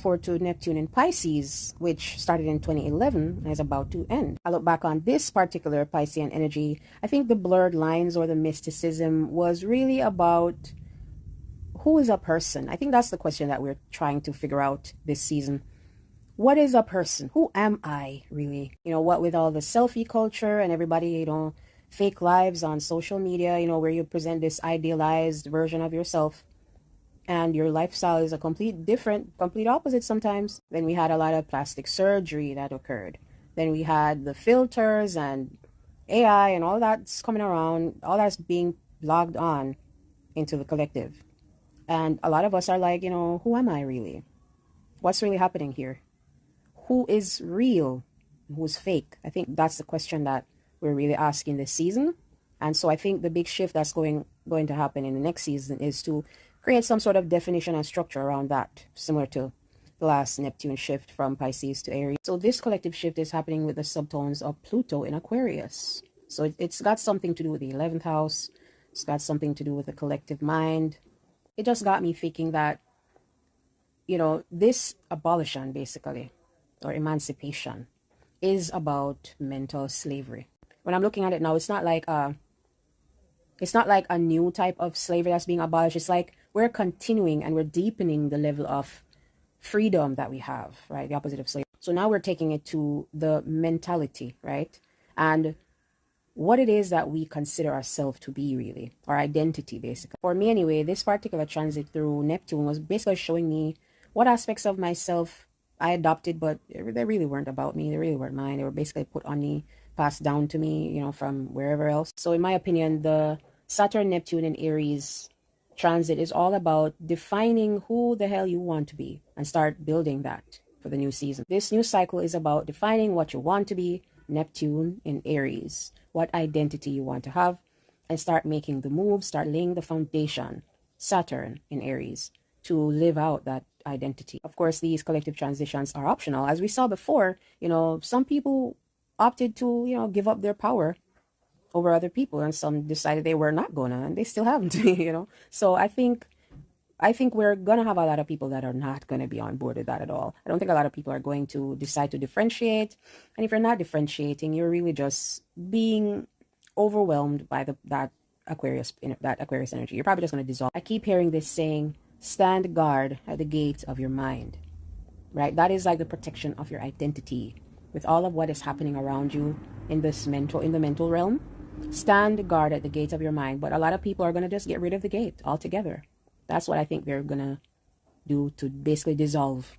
Forward to Neptune in Pisces, which started in 2011 and is about to end. I look back on this particular Piscean energy. I think the blurred lines or the mysticism was really about who is a person. I think that's the question that we're trying to figure out this season. What is a person? Who am I really? What with all the selfie culture and everybody, fake lives on social media, where you present this idealized version of yourself. And your lifestyle is a complete opposite sometimes. Then we had a lot of plastic surgery that occurred. Then we had the filters and AI and all that's coming around. All that's being logged on into the collective. And a lot of us are like, who am I really? What's really happening here? Who is real? Who's fake? I think that's the question that we're really asking this season. And so I think the big shift that's going to happen in the next season is to create some sort of definition and structure around that, similar to the last Neptune shift from Pisces to Aries. So this collective shift is happening with the subtones of Pluto in Aquarius. So it's got something to do with the 11th house. It's got something to do with the collective mind. It just got me thinking that, this abolition, basically, or emancipation, is about mental slavery. When I'm looking at it now, it's not like a new type of slavery that's being abolished. It's like we're continuing and we're deepening the level of freedom that we have, right? The opposite of slavery. So now we're taking it to the mentality, right? And what it is that we consider ourselves to be, really, our identity, basically. For me anyway, this particular transit through Neptune was basically showing me what aspects of myself I adopted, but they really weren't about me. They really weren't mine. They were basically put on me, passed down to me, from wherever else. So in my opinion, the Saturn, Neptune, and Aries transit is all about defining who the hell you want to be and start building that for the new season. This new cycle is about defining what you want to be, Neptune in Aries, what identity you want to have, and start making the moves, start laying the foundation, Saturn in Aries, to live out that identity. Of course, these collective transitions are optional. As we saw before, some people opted to, give up their power over other people, and some decided they were not gonna, and they still haven't. So I think we're gonna have a lot of people that are not gonna be on board with that at all. I don't think a lot of people are going to decide to differentiate, and if you're not differentiating, you're really just being overwhelmed by that Aquarius energy. You're probably just gonna dissolve. I keep hearing this saying, stand guard at the gate of your mind, right? That is like the protection of your identity with all of what is happening around you in the mental realm. Stand guard at the gate of your mind. But a lot of people are going to just get rid of the gate altogether. That's what I think they're going to do to basically dissolve